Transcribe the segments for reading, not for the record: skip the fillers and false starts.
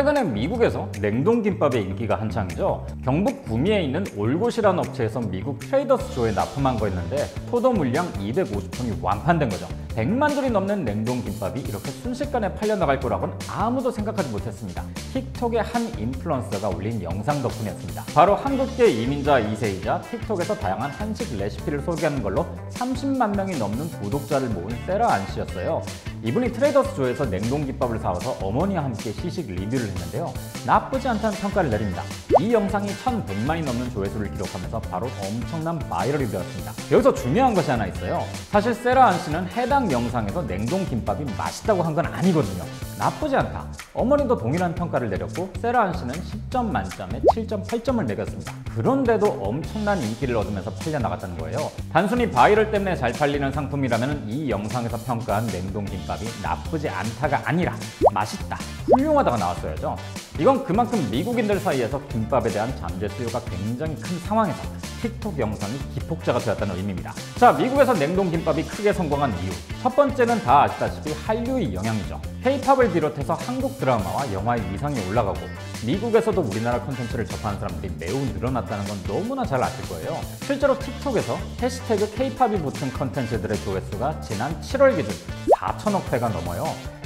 최근에 미국에서 냉동김밥의 인기가 한창이죠. 경북 구미에 있는 올곳이라는 업체에서 미국 트레이더스 조에 납품한 거였는데 포도 물량 250통이 완판된 거죠. 100만 줄이 넘는 냉동김밥이 이렇게 순식간에 팔려나갈 거라고는 아무도 생각하지 못했습니다. 틱톡의 한 인플루언서가 올린 영상 덕분이었습니다. 바로 한국계 이민자 2세이자 틱톡에서 다양한 한식 레시피를 소개하는 걸로 30만 명이 넘는 구독자를 모은 세라 안 씨였어요. 이분이 트레이더스 조에서 냉동김밥을 사와서 어머니와 함께 시식 리뷰를 했는데요. 나쁘지 않다는 평가를 내립니다. 이 영상이 1100만이 넘는 조회수를 기록하면서 바로 엄청난 바이럴이 되었습니다. 여기서 중요한 것이 하나 있어요. 사실 세라 안 씨는 해당 영상에서 냉동김밥이 맛있다고 한 건 아니거든요. 나쁘지 않다. 어머니도 동일한 평가를 내렸고 세라 안 씨는 10점 만점에 7.8점을 매겼습니다. 그런데도 엄청난 인기를 얻으면서 팔려나갔다는 거예요. 단순히 바이럴 때문에 잘 팔리는 상품이라면 이 영상에서 평가한 냉동김밥이 나쁘지 않다가 아니라 맛있다, 훌륭하다가 나왔어야죠. 이건 그만큼 미국인들 사이에서 김밥에 대한 잠재 수요가 굉장히 큰 상황에서 틱톡 영상이 기폭제가 되었다는 의미입니다. 자, 미국에서 냉동김밥이 크게 성공한 이유. 첫 번째는 다 아시다시피 한류의 영향이죠. K-팝을 비롯해서 한국 드라마와 영화의 위상이 올라가고 미국에서도 우리나라 콘텐츠를 접하는 사람들이 매우 늘어났다는 건 너무나 잘 아실 거예요. 실제로 틱톡에서 해시태그 K-팝이 붙은 콘텐츠들의 조회수가 지난 7월 기준 4천억 회가 넘어요.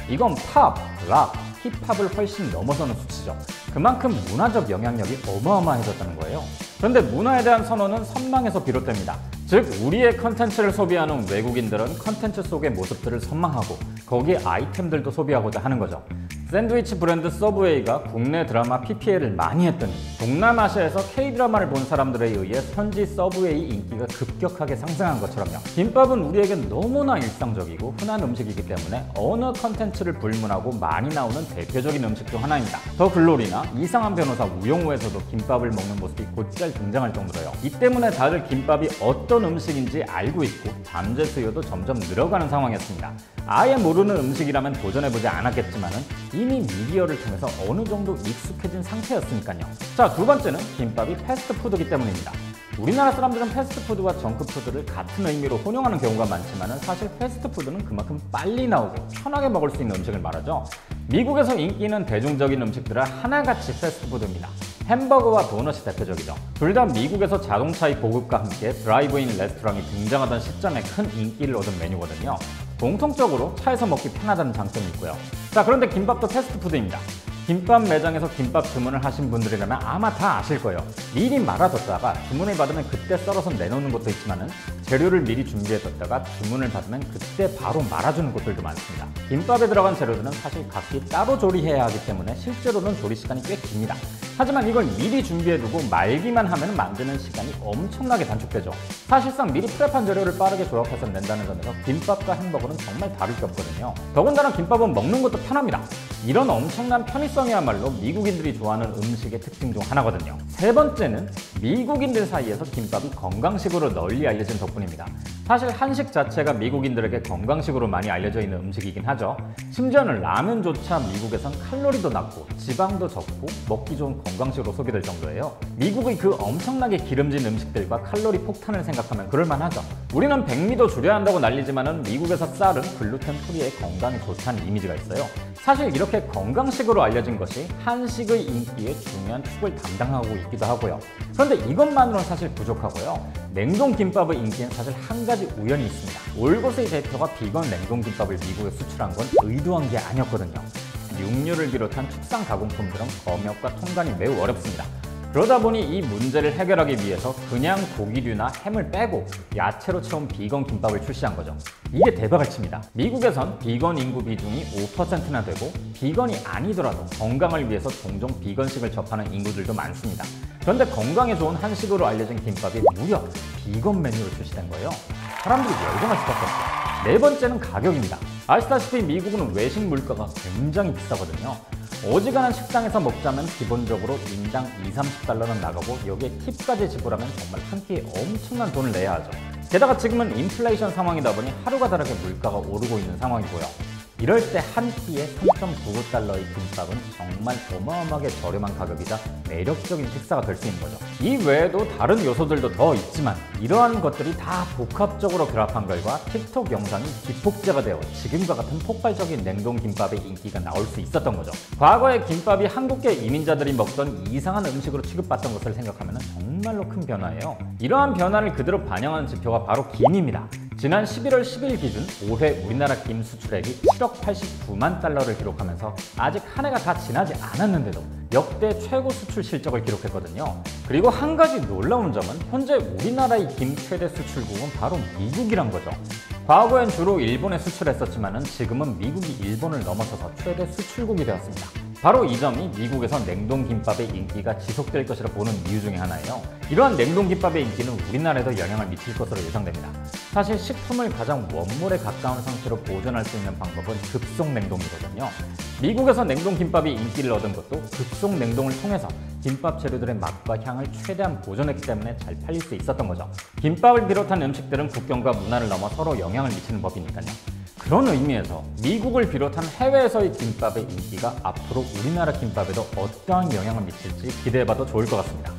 이건 팝, 락, 힙합을 훨씬 넘어서는 수치죠. 그만큼 문화적 영향력이 어마어마해졌다는 거예요. 그런데 문화에 대한 선호는 선망에서 비롯됩니다. 즉, 우리의 컨텐츠를 소비하는 외국인들은 컨텐츠 속의 모습들을 선망하고 거기에 아이템들도 소비하고자 하는 거죠. 샌드위치 브랜드 서브웨이가 국내 드라마 PPL을 많이 했더니 동남아시아에서 K드라마를 본 사람들에 의해 현지 서브웨이 인기가 급격하게 상승한 것처럼요. 김밥은 우리에겐 너무나 일상적이고 흔한 음식이기 때문에 어느 컨텐츠를 불문하고 많이 나오는 대표적인 음식 중 하나입니다. 더 글로리나 이상한 변호사 우영우에서도 김밥을 먹는 모습이 곧잘 등장할 정도로요. 이 때문에 다들 김밥이 어떤 음식인지 알고 있고 잠재 수요도 점점 늘어가는 상황이었습니다. 아예 모르는 음식이라면 도전해보지 않았겠지만은 이미 미디어를 통해서 어느 정도 익숙해진 상태였으니까요. 자, 두 번째는 김밥이 패스트푸드이기 때문입니다. 우리나라 사람들은 패스트푸드와 정크푸드를 같은 의미로 혼용하는 경우가 많지만 사실 패스트푸드는 그만큼 빨리 나오고 편하게 먹을 수 있는 음식을 말하죠. 미국에서 인기 있는 대중적인 음식들은 하나같이 패스트푸드입니다. 햄버거와 도넛이 대표적이죠. 둘 다 미국에서 자동차의 보급과 함께 드라이브인 레스토랑이 등장하던 시점에 큰 인기를 얻은 메뉴거든요. 공통적으로 차에서 먹기 편하다는 장점이 있고요. 자, 그런데 김밥도 패스트푸드입니다. 김밥 매장에서 김밥 주문을 하신 분들이라면 아마 다 아실 거예요. 미리 말아뒀다가 주문을 받으면 그때 썰어서 내놓는 것도 있지만은 재료를 미리 준비해뒀다가 주문을 받으면 그때 바로 말아주는 곳들도 많습니다. 김밥에 들어간 재료들은 사실 각기 따로 조리해야 하기 때문에 실제로는 조리 시간이 꽤 깁니다. 하지만 이걸 미리 준비해두고 말기만 하면 만드는 시간이 엄청나게 단축되죠. 사실상 미리 프랩한 재료를 빠르게 조합해서 낸다는 점에서 김밥과 햄버거는 정말 다를 게 없거든요. 더군다나 김밥은 먹는 것도 편합니다. 이런 엄청난 편의성이야말로 미국인들이 좋아하는 음식의 특징 중 하나거든요. 세 번째는 미국인들 사이에서 김밥이 건강식으로 널리 알려진 덕분입니다. 사실 한식 자체가 미국인들에게 건강식으로 많이 알려져 있는 음식이긴 하죠. 심지어는 라면조차 미국에선 칼로리도 낮고 지방도 적고 먹기 좋은 건강식으로 소비될 정도예요. 미국의 그 엄청나게 기름진 음식들과 칼로리 폭탄을 생각하면 그럴만하죠. 우리는 백미도 줄여야 한다고 난리지만은 미국에서 쌀은 글루텐 프리에 건강에 좋다는 이미지가 있어요. 사실 이렇게 건강식으로 알려진 것이 한식의 인기에 중요한 축을 담당하고 있기도 하고요. 그런데 이것만으로는 사실 부족하고요. 냉동김밥의 인기는 사실 한 가지 우연이 있습니다. 올곳의 대표가 비건 냉동김밥을 미국에 수출한 건 의도한 게 아니었거든요. 육류를 비롯한 축산 가공품들은 검역과 통관이 매우 어렵습니다. 그러다 보니 이 문제를 해결하기 위해서 그냥 고기류나 햄을 빼고 야채로 채운 비건 김밥을 출시한 거죠. 이게 대박을 칩니다. 미국에선 비건 인구 비중이 5%나 되고 비건이 아니더라도 건강을 위해서 종종 비건식을 접하는 인구들도 많습니다. 그런데 건강에 좋은 한식으로 알려진 김밥이 무려 비건 메뉴로 출시된 거예요. 사람들이 열광할 수밖에 없어요. 네 번째는 가격입니다. 아시다시피 미국은 외식 물가가 굉장히 비싸거든요. 어지간한 식당에서 먹자면 기본적으로 인당 20-30달러는 나가고 여기에 팁까지 지불하면 정말 한 끼에 엄청난 돈을 내야 하죠. 게다가 지금은 인플레이션 상황이다 보니 하루가 다르게 물가가 오르고 있는 상황이고요. 이럴 때 한 끼에 3.99달러의 김밥은 정말 어마어마하게 저렴한 가격이자 매력적인 식사가 될 수 있는 거죠. 이 외에도 다른 요소들도 더 있지만 이러한 것들이 다 복합적으로 결합한 결과 틱톡 영상이 기폭제가 되어 지금과 같은 폭발적인 냉동 김밥의 인기가 나올 수 있었던 거죠. 과거에 김밥이 한국계 이민자들이 먹던 이상한 음식으로 취급받던 것을 생각하면 정말로 큰 변화예요. 이러한 변화를 그대로 반영하는 지표가 바로 김입니다. 지난 11월 10일 기준 올해 우리나라 김 수출액이 7억 89만 달러를 기록하면서 아직 한 해가 다 지나지 않았는데도 역대 최고 수출 실적을 기록했거든요. 그리고 한 가지 놀라운 점은 현재 우리나라의 김 최대 수출국은 바로 미국이란 거죠. 과거엔 주로 일본에 수출했었지만 지금은 미국이 일본을 넘어서서 최대 수출국이 되었습니다. 바로 이 점이 미국에서 냉동김밥의 인기가 지속될 것이라 보는 이유 중에 하나예요. 이러한 냉동김밥의 인기는 우리나라에도 영향을 미칠 것으로 예상됩니다. 사실 식품을 가장 원물에 가까운 상태로 보존할 수 있는 방법은 급속 냉동이거든요. 미국에서 냉동김밥이 인기를 얻은 것도 급속 냉동을 통해서 김밥 재료들의 맛과 향을 최대한 보존했기 때문에 잘 팔릴 수 있었던 거죠. 김밥을 비롯한 음식들은 국경과 문화를 넘어 서로 영향을 미치는 법이니까요. 그런 의미에서 미국을 비롯한 해외에서의 김밥의 인기가 앞으로 우리나라 김밥에도 어떠한 영향을 미칠지 기대해봐도 좋을 것 같습니다.